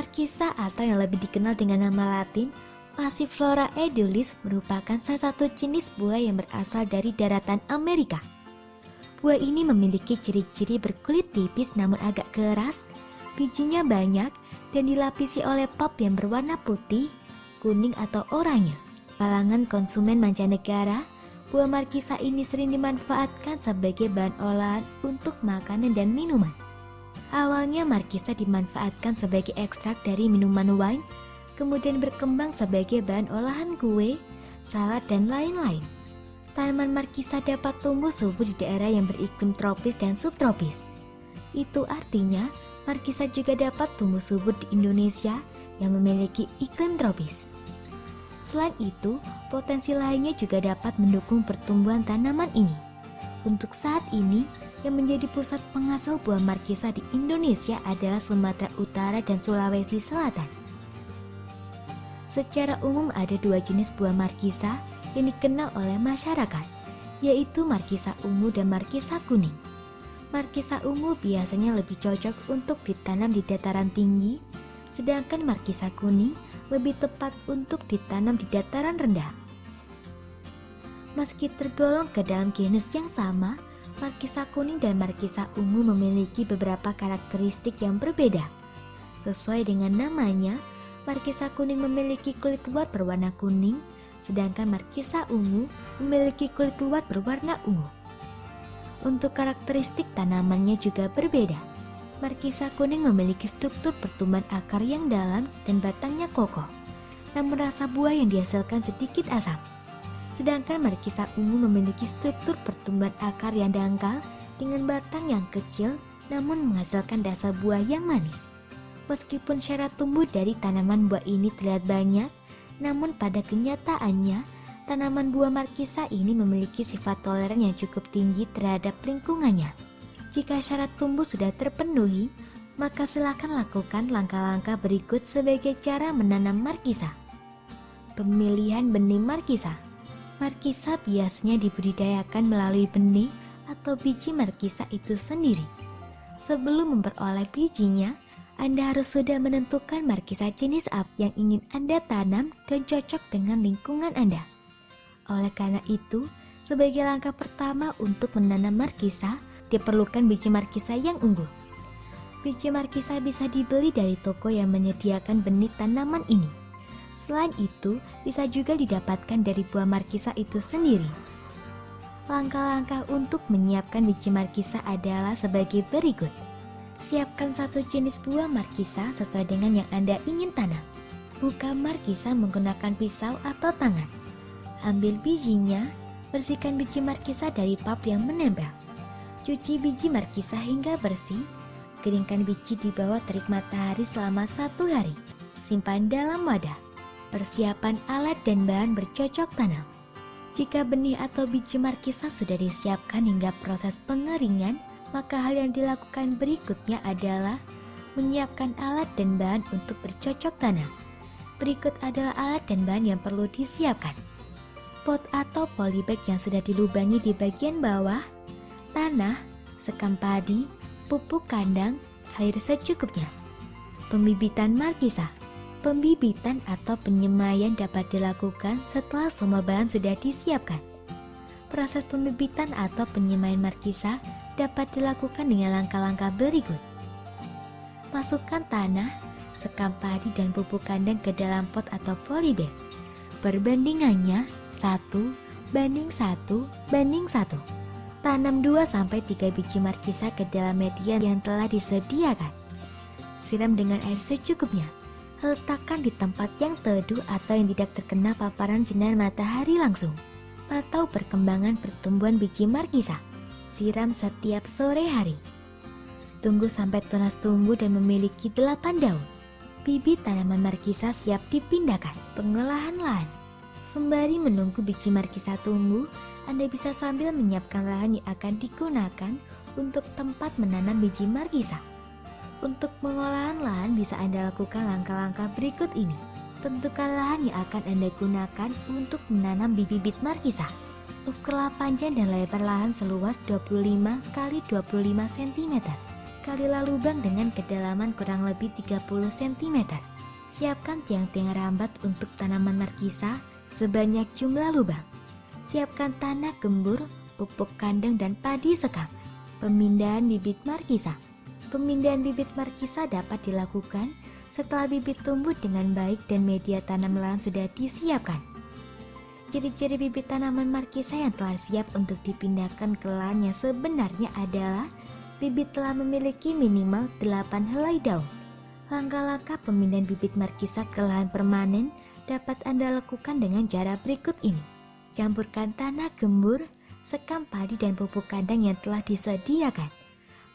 Markisa atau yang lebih dikenal dengan nama latin Passiflora edulis merupakan salah satu jenis buah yang berasal dari daratan Amerika. Buah ini memiliki ciri-ciri berkulit tipis namun agak keras, bijinya banyak, dan dilapisi oleh pulp yang berwarna putih, kuning atau oranye. Kalangan konsumen mancanegara, buah markisa ini sering dimanfaatkan sebagai bahan olahan untuk makanan dan minuman. Awalnya markisa dimanfaatkan sebagai ekstrak dari minuman wine, kemudian berkembang sebagai bahan olahan kue, salad, dan lain-lain. Tanaman markisa dapat tumbuh subur di daerah yang beriklim tropis dan subtropis. Itu artinya markisa juga dapat tumbuh subur di Indonesia yang memiliki iklim tropis. Selain itu, potensi lainnya juga dapat mendukung pertumbuhan tanaman ini. Untuk saat ini, yang menjadi pusat penghasil buah markisa di Indonesia adalah Sumatera Utara dan Sulawesi Selatan. Secara umum ada dua jenis buah markisa yang dikenal oleh masyarakat, yaitu markisa ungu dan markisa kuning. Markisa ungu biasanya lebih cocok untuk ditanam di dataran tinggi, sedangkan markisa kuning lebih tepat untuk ditanam di dataran rendah. Meski tergolong ke dalam genus yang sama, markisa kuning dan markisa ungu memiliki beberapa karakteristik yang berbeda. Sesuai dengan namanya, markisa kuning memiliki kulit luar berwarna kuning, sedangkan markisa ungu memiliki kulit luar berwarna ungu. Untuk karakteristik tanamannya juga berbeda. Markisa kuning memiliki struktur pertumbuhan akar yang dalam dan batangnya kokoh, namun rasa buah yang dihasilkan sedikit asam. Sedangkan markisa ungu memiliki struktur pertumbuhan akar yang dangkal dengan batang yang kecil, namun menghasilkan rasa buah yang manis. Meskipun syarat tumbuh dari tanaman buah ini terlihat banyak, namun pada kenyataannya, tanaman buah markisa ini memiliki sifat toleran yang cukup tinggi terhadap lingkungannya. Jika syarat tumbuh sudah terpenuhi, maka silakan lakukan langkah-langkah berikut sebagai cara menanam markisa. Pemilihan benih markisa. Markisa biasanya dibudidayakan melalui benih atau biji markisa itu sendiri. Sebelum memperoleh bijinya, Anda harus sudah menentukan markisa jenis apa yang ingin Anda tanam dan cocok dengan lingkungan Anda. Oleh karena itu, sebagai langkah pertama untuk menanam markisa, diperlukan biji markisa yang unggul. Biji markisa bisa dibeli dari toko yang menyediakan benih tanaman ini. Selain itu, bisa juga didapatkan dari buah markisa itu sendiri. Langkah-langkah untuk menyiapkan biji markisa adalah sebagai berikut. Siapkan satu jenis buah markisa sesuai dengan yang Anda ingin tanam. Buka markisa menggunakan pisau atau tangan. Ambil bijinya, bersihkan biji markisa dari pulp yang menempel. Cuci biji markisa hingga bersih. Keringkan biji di bawah terik matahari selama 1 hari. Simpan dalam wadah. Persiapan alat dan bahan bercocok tanam. Jika benih atau biji markisa sudah disiapkan hingga proses pengeringan, maka hal yang dilakukan berikutnya adalah menyiapkan alat dan bahan untuk bercocok tanam. Berikut adalah alat dan bahan yang perlu disiapkan. Pot atau polybag yang sudah dilubangi di bagian bawah, tanah, sekam padi, pupuk kandang, air secukupnya. Pembibitan markisa. Pembibitan atau penyemaian dapat dilakukan setelah semua bahan sudah disiapkan. Proses pembibitan atau penyemaian markisa dapat dilakukan dengan langkah-langkah berikut. Masukkan tanah, sekam padi dan pupuk kandang ke dalam pot atau polybag. Perbandingannya 1:1:1. Tanam 2-3 biji markisa ke dalam media yang telah disediakan. Siram dengan air secukupnya. Letakkan di tempat yang teduh atau yang tidak terkena paparan sinar matahari langsung. Pantau perkembangan pertumbuhan biji markisa. Siram setiap sore hari. Tunggu sampai tunas tumbuh dan memiliki 8 daun. Bibit tanaman markisa siap dipindahkan. Pengolahan lahan. Sembari menunggu biji markisa tumbuh, Anda bisa sambil menyiapkan lahan yang akan digunakan untuk tempat menanam biji markisa. Untuk pengolahan lahan bisa Anda lakukan langkah-langkah berikut ini. Tentukan lahan yang akan Anda gunakan untuk menanam bibit markisa. Ukurlah panjang dan lebar lahan seluas 25 x 25 cm. Kalilah lubang dengan kedalaman kurang lebih 30 cm. Siapkan tiang-tiang rambat untuk tanaman markisa sebanyak jumlah lubang. Siapkan tanah gembur, pupuk kandang dan padi sekam. Pemindahan bibit markisa. Pemindahan bibit markisa dapat dilakukan setelah bibit tumbuh dengan baik dan media tanam lahan sudah disiapkan. Ciri-ciri bibit tanaman markisa yang telah siap untuk dipindahkan ke lahan yang sebenarnya adalah bibit telah memiliki minimal 8 helai daun. Langkah-langkah pemindahan bibit markisa ke lahan permanen dapat Anda lakukan dengan cara berikut ini. Campurkan tanah gembur, sekam padi dan pupuk kandang yang telah disediakan.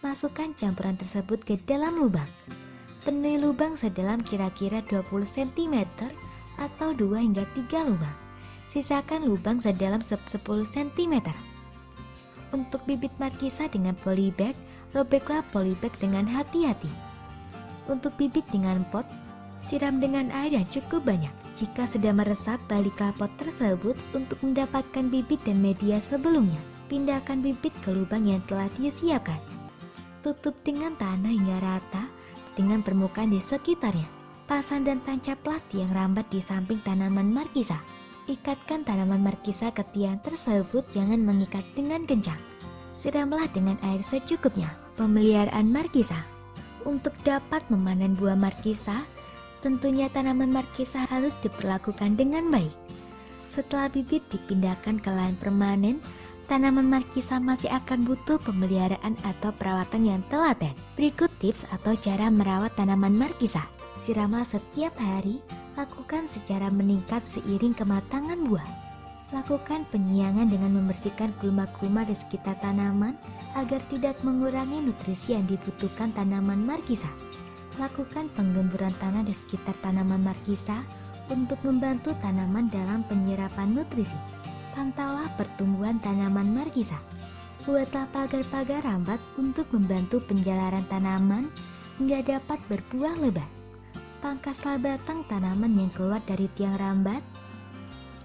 Masukkan campuran tersebut ke dalam lubang. Penuhi lubang sedalam kira-kira 20 cm atau 2 hingga 3 lubang. Sisakan lubang sedalam 10 cm. Untuk bibit markisa dengan polybag, robeklah polybag dengan hati-hati. Untuk bibit dengan pot, siram dengan air yang cukup banyak. Jika sudah meresap, baliklah pot tersebut untuk mendapatkan bibit dan media sebelumnya. Pindahkan bibit ke lubang yang telah disiapkan. Tutup dengan tanah hingga rata dengan permukaan di sekitarnya. Pasang dan tancaplah tiang rambat di samping tanaman markisa. Ikatkan tanaman markisa ke tiang tersebut, jangan mengikat dengan kencang. Siramlah dengan air secukupnya. Pemeliharaan markisa. Untuk dapat memanen buah markisa, tentunya tanaman markisa harus diperlakukan dengan baik. Setelah bibit dipindahkan ke lahan permanen, tanaman markisa masih akan butuh pemeliharaan atau perawatan yang telaten. Berikut tips atau cara merawat tanaman markisa. Siramlah setiap hari, lakukan secara meningkat seiring kematangan buah. Lakukan penyiangan dengan membersihkan gulma-gulma di sekitar tanaman agar tidak mengurangi nutrisi yang dibutuhkan tanaman markisa. Lakukan penggemburan tanah di sekitar tanaman markisa untuk membantu tanaman dalam penyerapan nutrisi. Pantaulah pertumbuhan tanaman markisa. Buatlah pagar-pagar rambat untuk membantu penjalaran tanaman sehingga dapat berbuah lebat. Pangkaslah batang tanaman yang keluar dari tiang rambat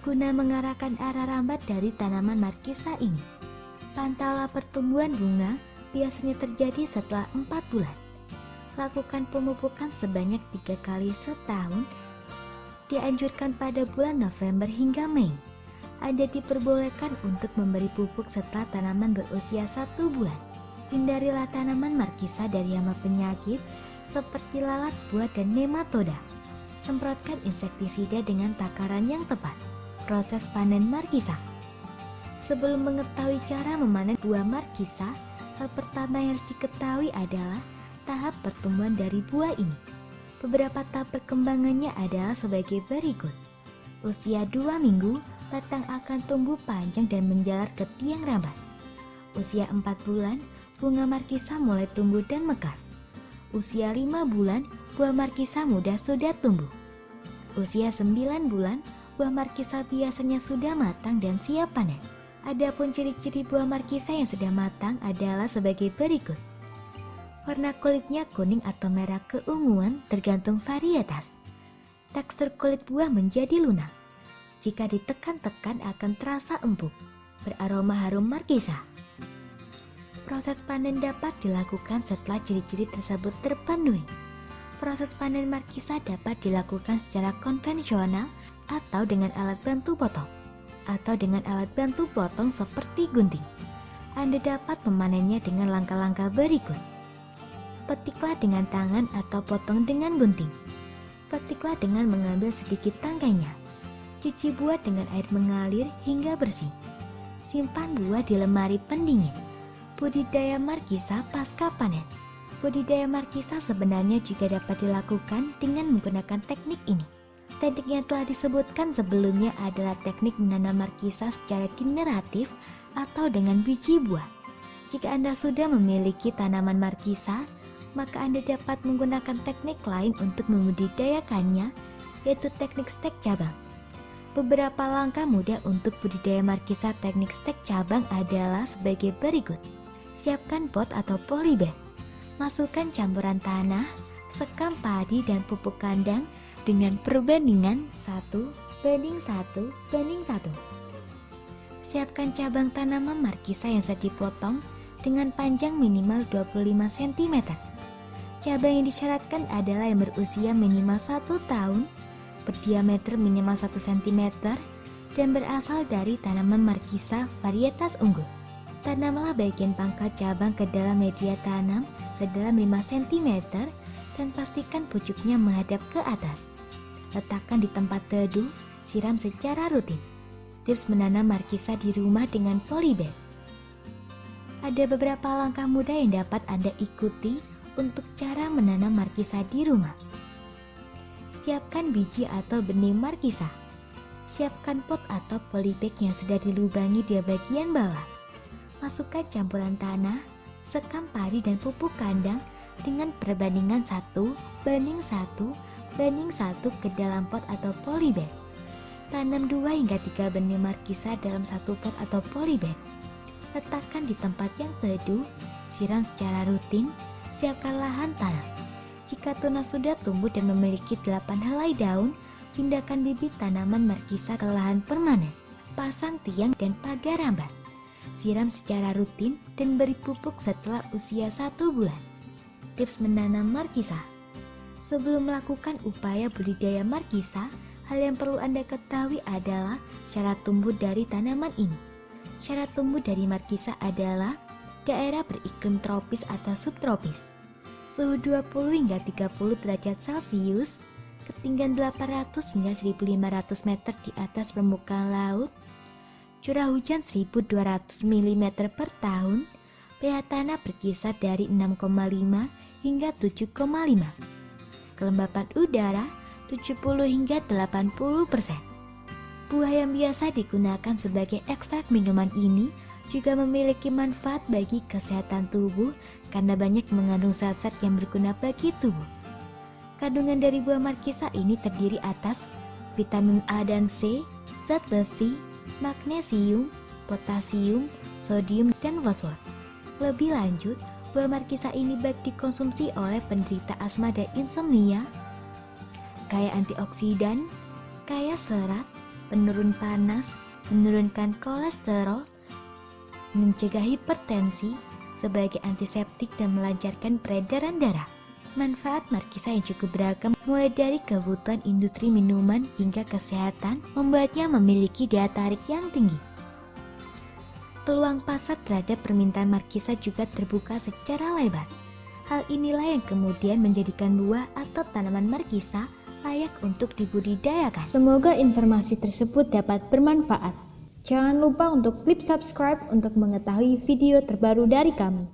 guna mengarahkan arah rambat dari tanaman markisa ini. Pantaulah pertumbuhan bunga, biasanya terjadi setelah 4 bulan. Lakukan pemupukan sebanyak 3 kali setahun. Dianjurkan pada bulan November hingga Mei. Anda diperbolehkan untuk memberi pupuk setelah tanaman berusia 1 bulan. Hindarilah tanaman markisa dari hama penyakit seperti lalat buah dan nematoda. Semprotkan insektisida dengan takaran yang tepat. Proses panen markisa. Sebelum mengetahui cara memanen buah markisa, hal pertama yang harus diketahui adalah tahap pertumbuhan dari buah ini. Beberapa tahap perkembangannya adalah sebagai berikut. Usia 2 minggu, batang akan tumbuh panjang dan menjalar ke tiang rambat. Usia 4 bulan, bunga markisa mulai tumbuh dan mekar. Usia 5 bulan, buah markisa muda sudah tumbuh. Usia 9 bulan, buah markisa biasanya sudah matang dan siap panen. Adapun ciri-ciri buah markisa yang sudah matang adalah sebagai berikut. Warna kulitnya kuning atau merah keunguan tergantung varietas. Tekstur kulit buah menjadi lunak. Jika ditekan-tekan akan terasa empuk, beraroma harum markisa. Proses panen dapat dilakukan setelah ciri-ciri tersebut terpenuhi. Proses panen markisa dapat dilakukan secara konvensional atau dengan alat bantu potong, atau dengan alat bantu potong seperti gunting. Anda dapat memanennya dengan langkah-langkah berikut. Petiklah dengan tangan atau potong dengan gunting. Petiklah dengan mengambil sedikit tangkainya. Cuci buah dengan air mengalir hingga bersih. Simpan buah di lemari pendingin. Budidaya markisa pasca panen. Budidaya markisa sebenarnya juga dapat dilakukan dengan menggunakan teknik ini. Teknik yang telah disebutkan sebelumnya adalah teknik menanam markisa secara generatif atau dengan biji buah. Jika Anda sudah memiliki tanaman markisa, maka Anda dapat menggunakan teknik lain untuk membudidayakannya, yaitu teknik stek cabang. Beberapa langkah mudah untuk budidaya markisa teknik stek cabang adalah sebagai berikut. Siapkan pot atau polybag. Masukkan campuran tanah, sekam padi dan pupuk kandang dengan perbandingan 1:1:1. Siapkan cabang tanaman markisa yang sudah dipotong dengan panjang minimal 25 cm. Cabang yang disyaratkan adalah yang berusia minimal 1 tahun, berdiameter minimal 1 cm, dan berasal dari tanaman markisa varietas unggul. Tanamlah bagian pangkal cabang ke dalam media tanam sedalam 5 cm dan pastikan pucuknya menghadap ke atas. Letakkan di tempat teduh, siram secara rutin. Tips menanam markisa di rumah dengan polybag. Ada beberapa langkah mudah yang dapat Anda ikuti untuk cara menanam markisa di rumah. Siapkan biji atau benih markisa. Siapkan pot atau polybag yang sudah dilubangi di bagian bawah. Masukkan campuran tanah, sekam padi dan pupuk kandang dengan perbandingan 1:1 ke dalam pot atau polybag. Tanam 2 hingga 3 benih markisa dalam 1 pot atau polybag. Letakkan di tempat yang teduh, siram secara rutin, siapkan lahan tanam. Jika tunas sudah tumbuh dan memiliki 8 helai daun, pindahkan bibit tanaman markisa ke lahan permanen. Pasang tiang dan pagar rambat. Siram secara rutin dan beri pupuk setelah usia 1 bulan. Tips menanam markisa. Sebelum melakukan upaya budidaya markisa, hal yang perlu Anda ketahui adalah syarat tumbuh dari tanaman ini. Syarat tumbuh dari markisa adalah daerah beriklim tropis atau subtropis, suhu 20 hingga 30 derajat Celcius, ketinggian 800 hingga 1500 meter di atas permukaan laut, curah hujan 1200 mm per tahun, pH tanah berkisar dari 6,5 hingga 7,5, kelembapan udara 70 hingga 80%. Buah yang biasa digunakan sebagai ekstrak minuman ini juga memiliki manfaat bagi kesehatan tubuh karena banyak mengandung zat-zat yang berguna bagi tubuh. Kandungan dari buah markisa ini terdiri atas vitamin A dan C, zat besi, magnesium, potasium, sodium, dan fosfor. Lebih lanjut, buah markisa ini baik dikonsumsi oleh penderita asma dan insomnia, kaya antioksidan, kaya serat, penurun panas, menurunkan kolesterol, mencegah hipertensi, sebagai antiseptik dan melancarkan peredaran darah. Manfaat markisa yang cukup beragam, mulai dari kebutuhan industri minuman hingga kesehatan, membuatnya memiliki daya tarik yang tinggi. Peluang pasar terhadap permintaan markisa juga terbuka secara lebar. Hal inilah yang kemudian menjadikan buah atau tanaman markisa layak untuk dibudidayakan. Semoga informasi tersebut dapat bermanfaat. Jangan lupa untuk klik subscribe untuk mengetahui video terbaru dari kami.